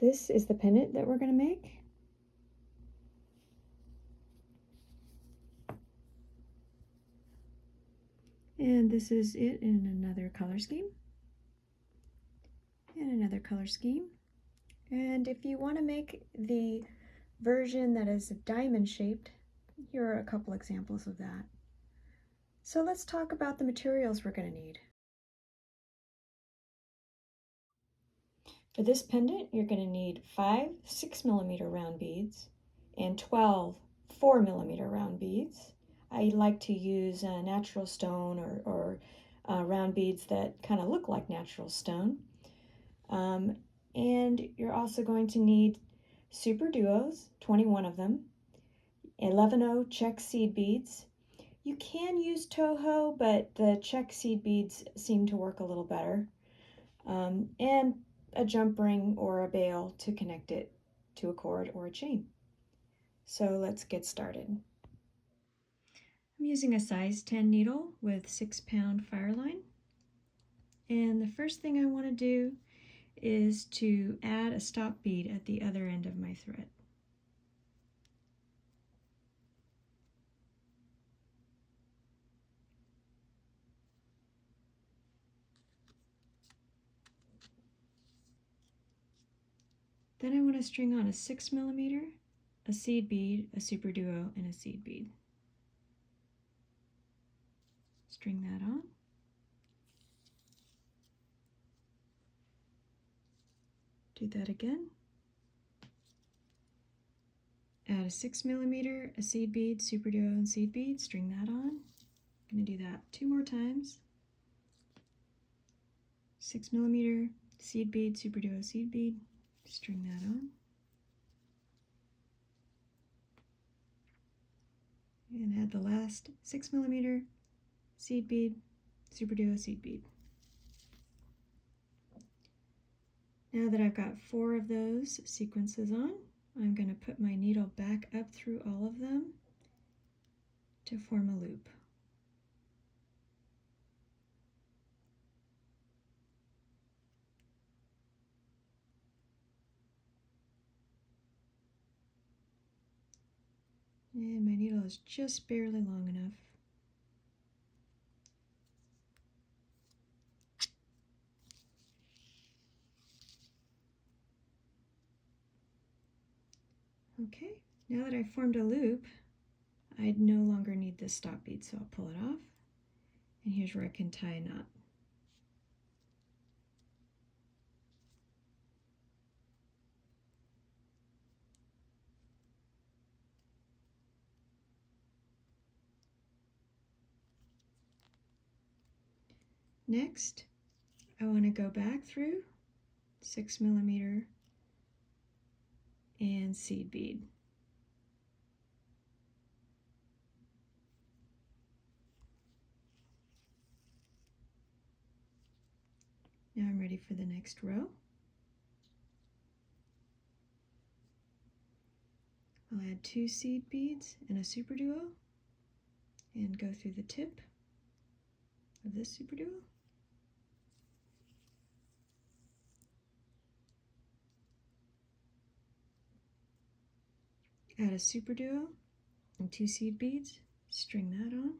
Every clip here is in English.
This is the pendant that we're going to make. And this is it in another color scheme. And another color scheme. And if you want to make the version that is diamond shaped, here are a couple examples of that. So let's talk about the materials we're going to need. For this pendant, you're going to need 5 6mm round beads and 12 4mm round beads. I like to use natural stone or round beads that kind of look like natural stone. And you're also going to need super duos, 21 of them, 11/0 check seed beads. You can use Toho, but the check seed beads seem to work a little better. And a jump ring or a bail to connect it to a cord or a chain. So let's get started. I'm using a size 10 needle with 6-pound fire line. And the first thing I want to do is to add a stop bead at the other end of my thread. Then I want to string on a 6mm, a seed bead, a super duo, and a seed bead. String that on. Do that again. Add a 6mm, a seed bead, super duo, and seed bead. String that on. I'm going to do that 2 more times. 6mm, seed bead, super duo, seed bead. String that on. And add the last 6mm, seed bead, super duo, seed bead. Now that I've got 4 of those sequences on, I'm going to put my needle back up through all of them to form a loop. And my needle is just barely long enough. Okay, now that I've formed a loop, I no longer need this stop bead, so I'll pull it off. And here's where I can tie a knot. Next, I want to go back through 6mm and seed bead. Now I'm ready for the next row. I'll add 2 seed beads and a super duo and go through the tip of this super duo. Add a super duo and 2 seed beads, string that on.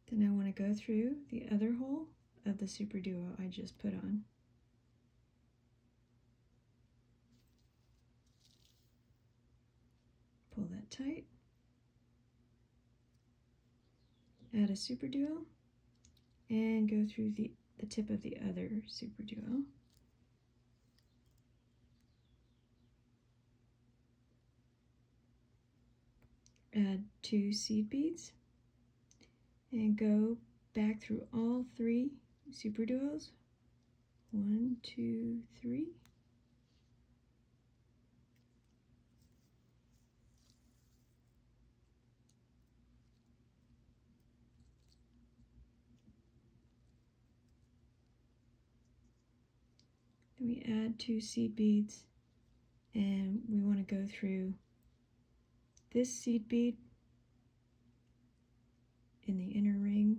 Then I want to go through the other hole of the super duo I just put on. Pull that tight. Add a super duo and go through the tip of the other super duo. Add 2 seed beads and go back through all 3 super duos. 1, 2, 3. Then we add 2 seed beads and we want to go through this seed bead in the inner ring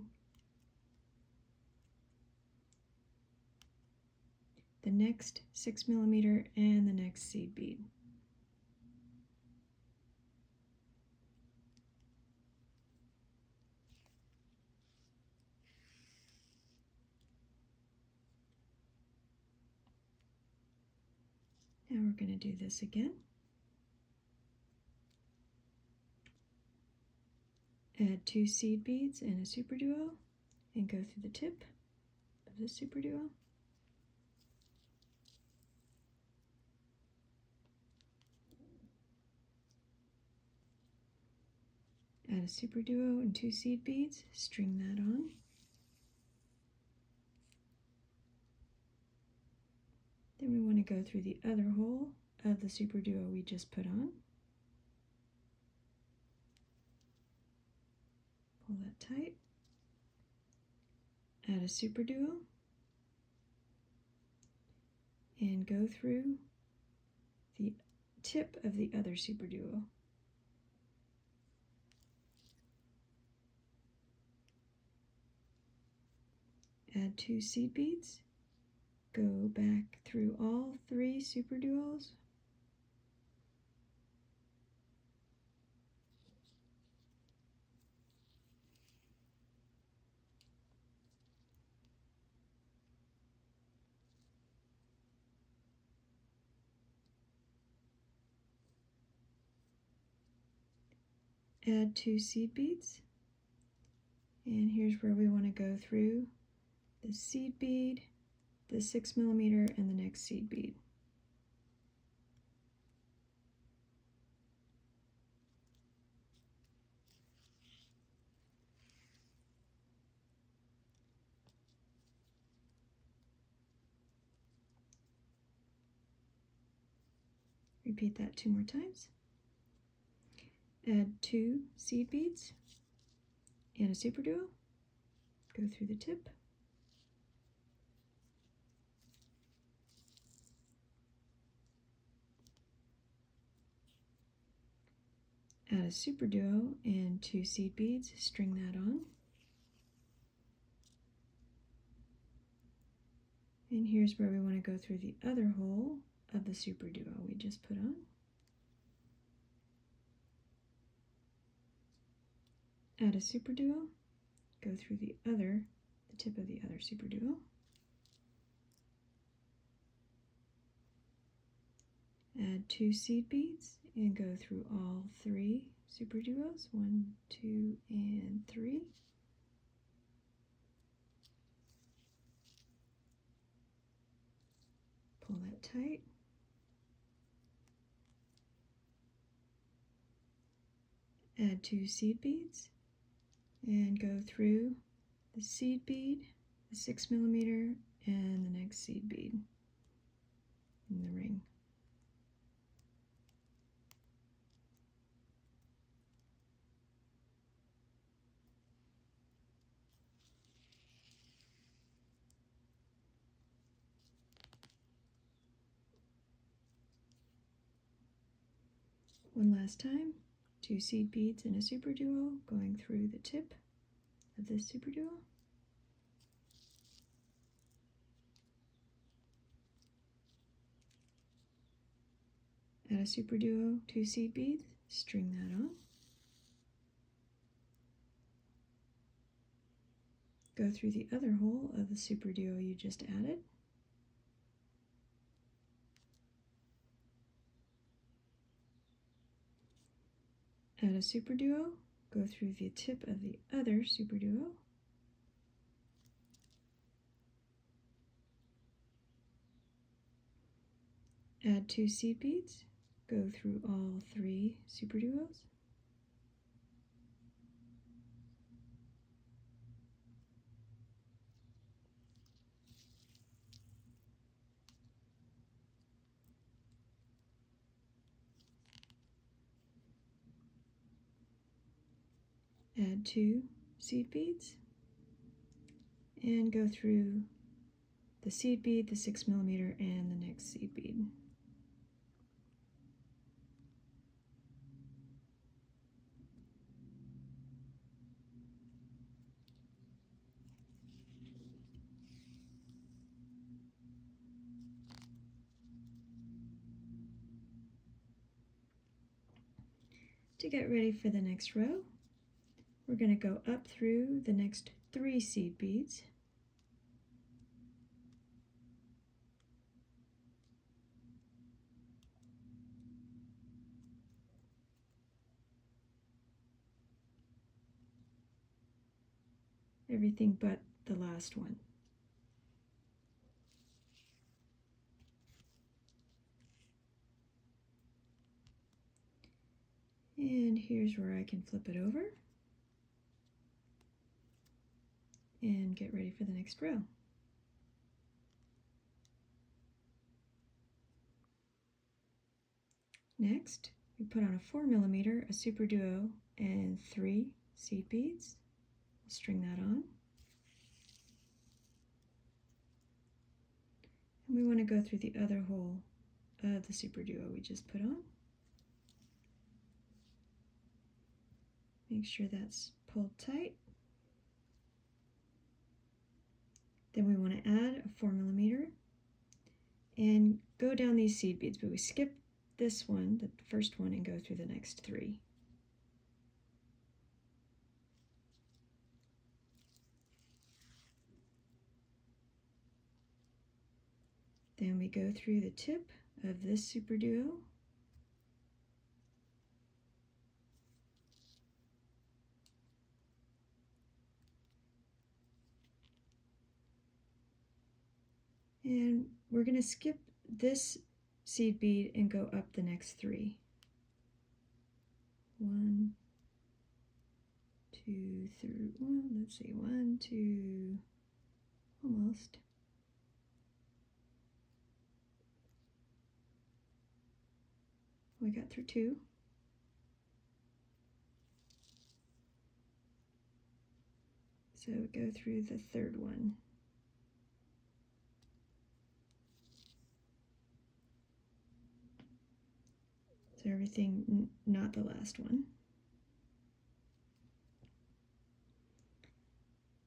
next 6mm and the next seed bead. Now we're going to do this again. Add 2 seed beads and a superduo and go through the tip of the superduo. Add a superduo and 2 seed beads, string that on. Then we want to go through the other hole of the superduo we just put on. Pull that tight. Add a superduo and go through the tip of the other superduo. Add 2 seed beads. Go back through all 3 superduos. Add 2 seed beads. And here's where we want to go through the seed bead, the 6mm, and the next seed bead. Repeat that 2 more times. Add 2 seed beads and a superduo. Go through the tip. Add a superduo and 2 seed beads, string that on. And here's where we want to go through the other hole of the superduo we just put on. Add a superduo, go through the tip of the other superduo. Add 2 seed beads and go through all 3 superduos, 1, 2, and 3. Pull that tight. Add 2 seed beads and go through the seed bead, the 6mm, and the next seed bead in the ring. One last time, 2 seed beads and a superduo going through the tip of this superduo. Add a superduo, 2 seed beads, string that on. Go through the other hole of the superduo you just added. Add a superduo, go through the tip of the other superduo. Add 2 seed beads, go through all 3 superduos. Add 2 seed beads and go through the seed bead, the 6mm, and the next seed bead. To get ready for the next row, we're going to go up through the next 3 seed beads. Everything but the last one. And here's where I can flip it over and get ready for the next row. Next, we put on a 4mm, a super duo, and 3 seed beads. We'll string that on. And we want to go through the other hole of the super duo we just put on. Make sure that's pulled tight. Then we want to add a 4mm and go down these seed beads, but we skip this one, the first one, and go through the next 3. Then we go through the tip of this super duo. And we're going to skip this seed bead and go up the next 3. 1, 2, 3, well, let's see, 1, 2, almost. We got through 2. So go through the 3rd one. So everything, not the last one.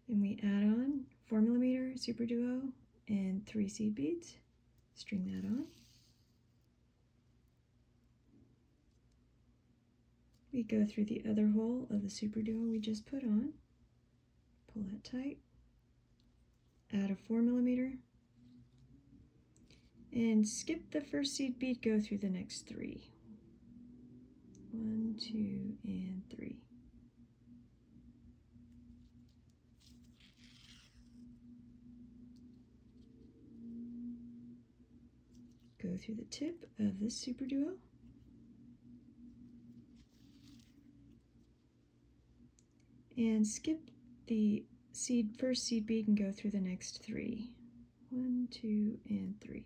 And we add on 4mm super duo and 3 seed beads. String that on. We go through the other hole of the super duo we just put on. Pull that tight. Add a 4mm and skip the first seed bead, go through the next 3. 1, 2, and 3. Go through the tip of this super duo. And skip the first seed bead and go through the next 3. 1, 2, and 3.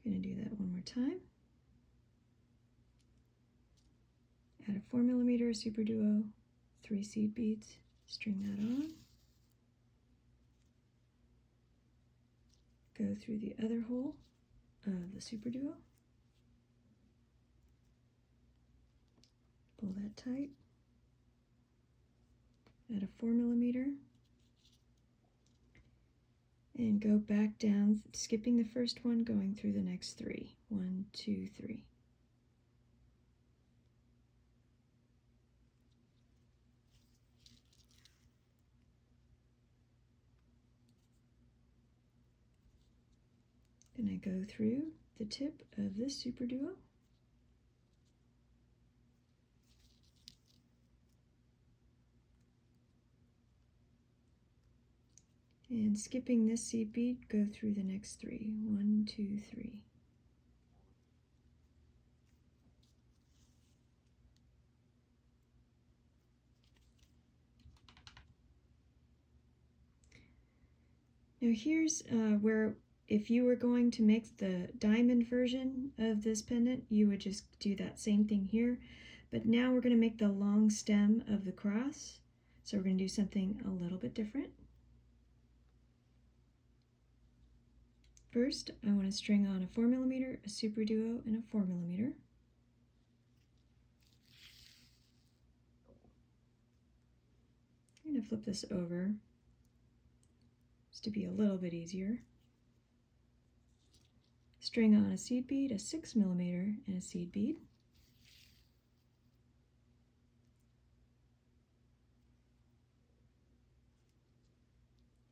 Going to do that one more time. Add a 4mm super duo, 3 seed beads, string that on. Go through the other hole of the super duo. Pull that tight. Add a 4mm and go back down, skipping the first one, going through the next 3. 1, 2, 3. Then I go through the tip of this super duo. And skipping this seed bead, go through the next 3. 1, 2, 3. Now here's where, if you were going to make the diamond version of this pendant, you would just do that same thing here. But now we're going to make the long stem of the cross. So we're going to do something a little bit different. First, I want to string on a 4mm, a super duo, and a 4mm. I'm going to flip this over. to be a little bit easier. String on a seed bead, a 6mm, and a seed bead.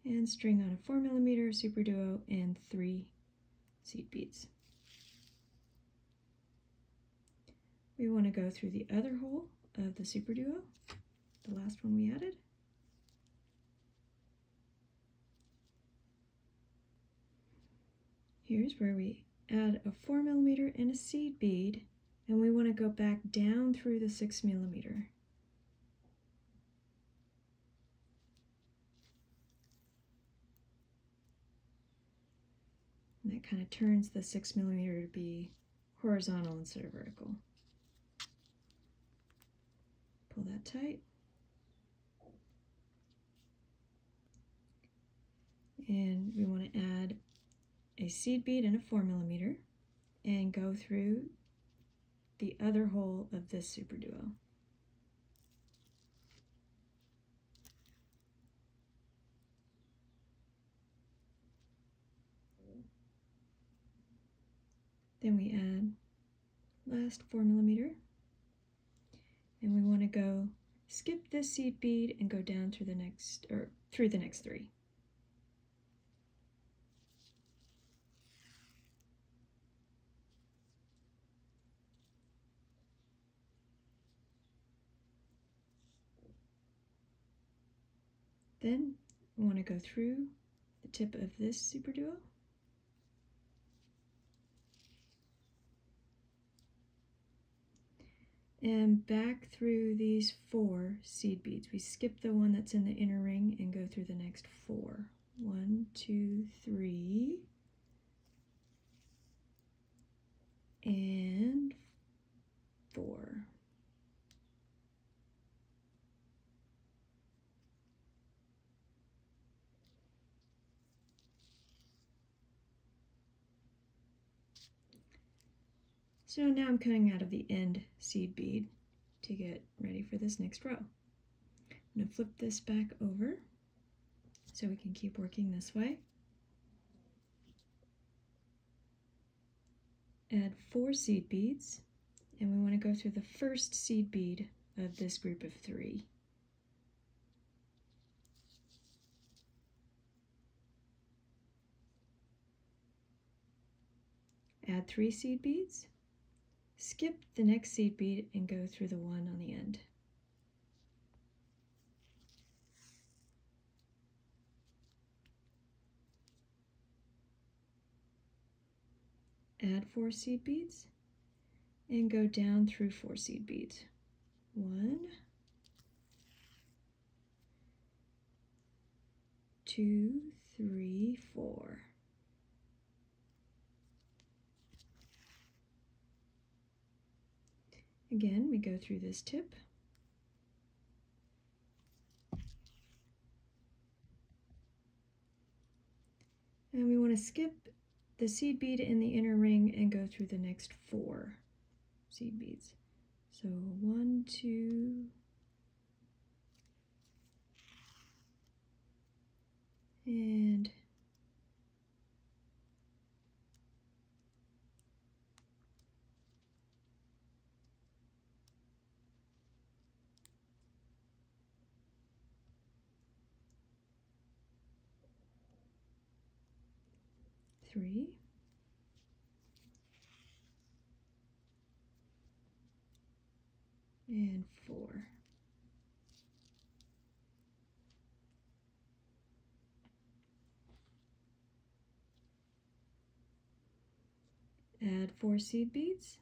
And string on a 4mm super duo and 3 seed beads. We want to go through the other hole of the super duo, the last one we added. Here's where we add a 4mm and a seed bead, and we want to go back down through the 6mm. And that kind of turns the 6mm to be horizontal instead of vertical. Pull that tight. And we want to add a seed bead and a 4mm and go through the other hole of this super duo. Then we add last 4mm, and we want to go skip this seed bead and go down through the next, or through the next 3. Then we want to go through the tip of this super duo and back through these 4 seed beads. We skip the one that's in the inner ring and go through the next 4. 1, 2, 3, and 4. So now I'm coming out of the end seed bead to get ready for this next row. I'm going to flip this back over so we can keep working this way. Add 4 seed beads, and we want to go through the first seed bead of this group of 3. Add 3 seed beads, skip the next seed bead and go through the one on the end. Add 4 seed beads and go down through 4 seed beads. 1, 2, 3, 4. Again, we go through this tip. And we want to skip the seed bead in the inner ring and go through the next 4 seed beads. So 1, 2, and 3, and 4. Add 4 seed beads,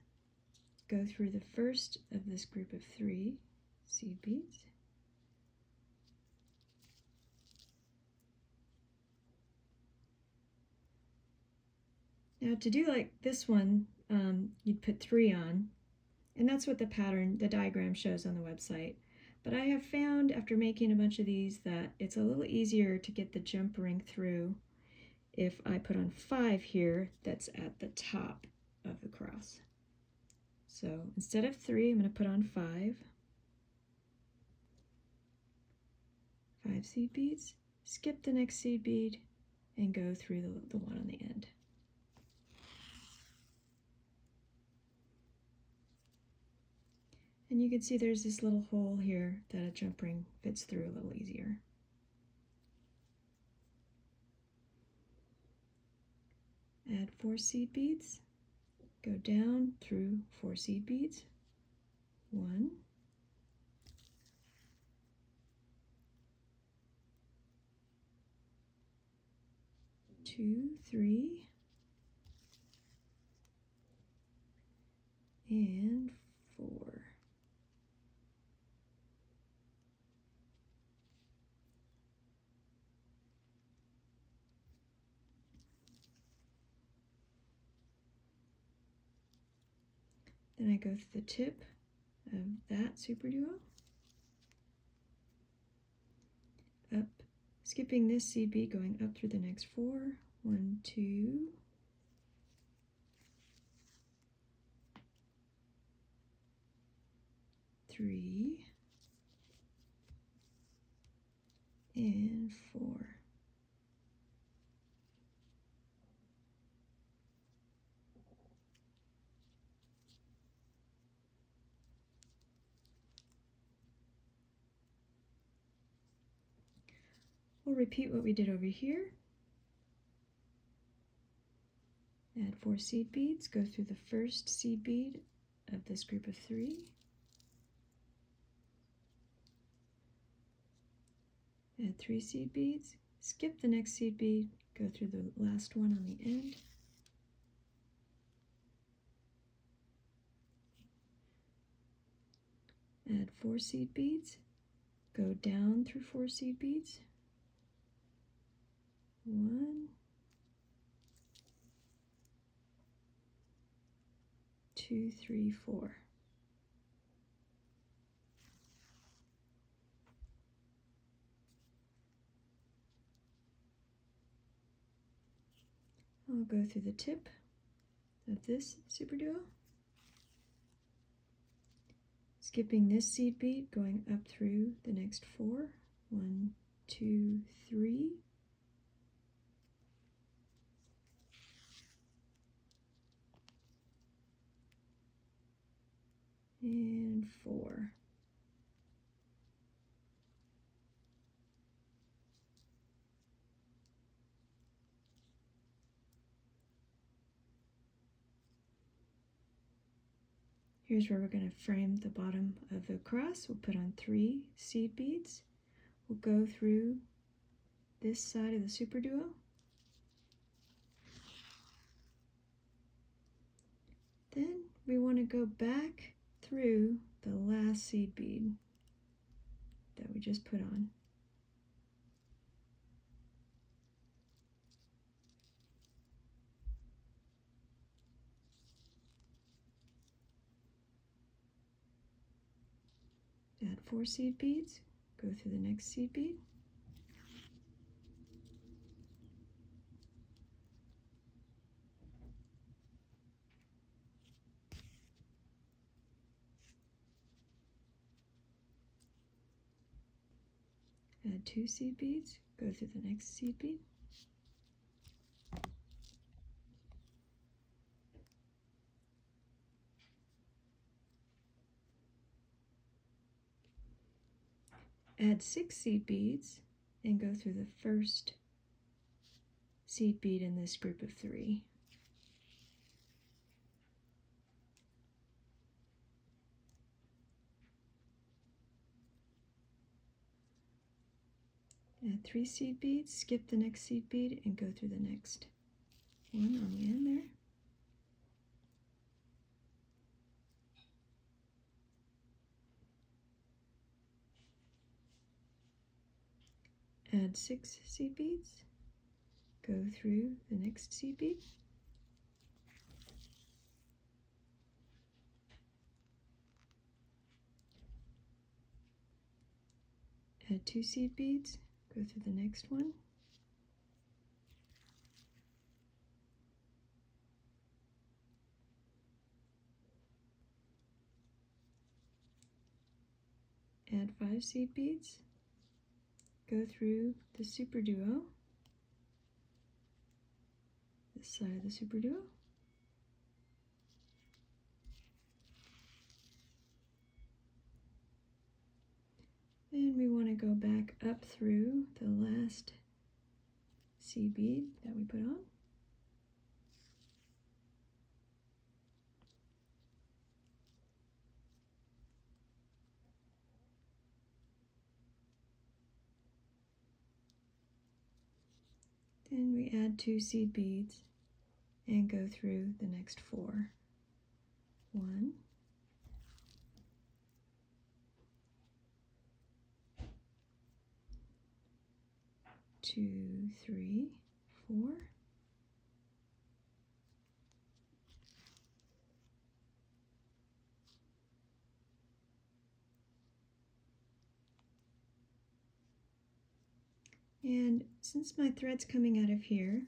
go through the first of this group of 3 seed beads. Now to do like this one, you'd put 3 on, and that's what the pattern, the diagram shows on the website. But I have found after making a bunch of these that it's a little easier to get the jump ring through if I put on 5 here that's at the top of the cross. So instead of 3, I'm going to put on 5. 5 seed beads, skip the next seed bead, and go through the one on the end. And you can see there's this little hole here that a jump ring fits through a little easier. Add 4 seed beads, go down through 4 seed beads, 1, 2, 3, and 4. Then I go through the tip of that super duo, up, skipping this seed bead, going up through the next 4, 1, 2, 3, and 4. We'll repeat what we did over here. Add 4 seed beads, go through the first seed bead of this group of 3. Add 3 seed beads, skip the next seed bead, go through the last one on the end. Add 4 seed beads, go down through 4 seed beads. 1, 2, 3, 4. I'll go through the tip of this super duo, skipping this seed bead, going up through the next 4. 1, 2, 3. And 4. Here's where we're going to frame the bottom of the cross. We'll put on 3 seed beads. We'll go through this side of the super duo. Then we want to go back through the last seed bead that we just put on. Add 4 seed beads, go through the next seed bead. Add 2 seed beads, go through the next seed bead. Add 6 seed beads and go through the first seed bead in this group of 3. Add 3 seed beads, skip the next seed bead, and go through the next one on the end there. Add 6 seed beads, go through the next seed bead. Add 2 seed beads, go through the next one. Add 5 seed beads, go through the super duo. this side of the super duo. And we want to go back up through the last seed bead that we put on. Then we add 2 seed beads and go through the next 4. 1, 2, 3, 4. And since my thread's coming out of here,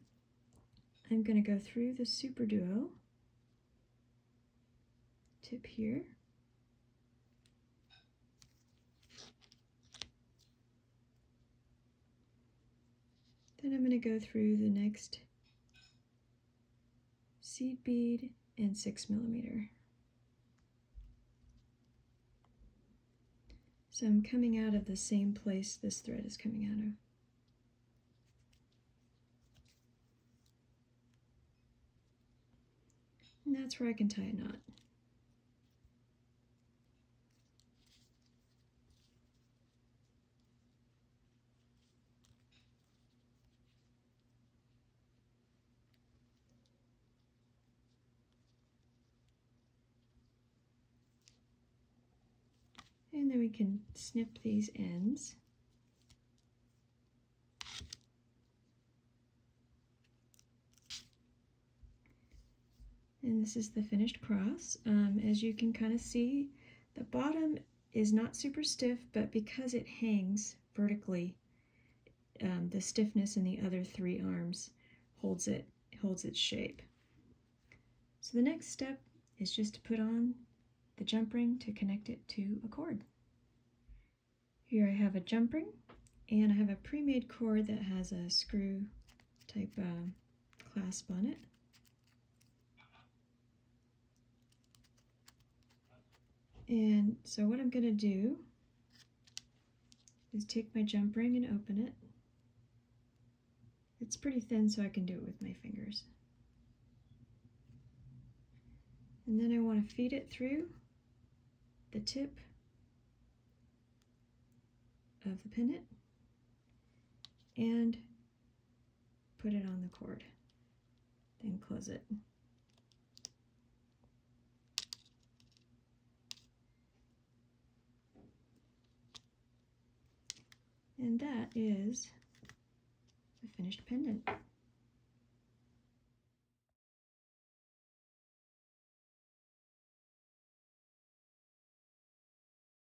I'm going to go through the super duo, tip here, then I'm going to go through the next seed bead and 6mm. So I'm coming out of the same place this thread is coming out of. And that's where I can tie a knot. And then we can snip these ends. And this is the finished cross. As you can kind of see, the bottom is not super stiff, but because it hangs vertically, the stiffness in the other 3 arms holds its shape. So the next step is just to put on the jump ring to connect it to a cord. Here I have a jump ring, and I have a pre-made cord that has a screw type clasp on it. And so what I'm going to do is take my jump ring and open it. It's pretty thin, so I can do it with my fingers. And then I want to feed it through the tip of the pendant and put it on the cord. Then close it. And that is the finished pendant.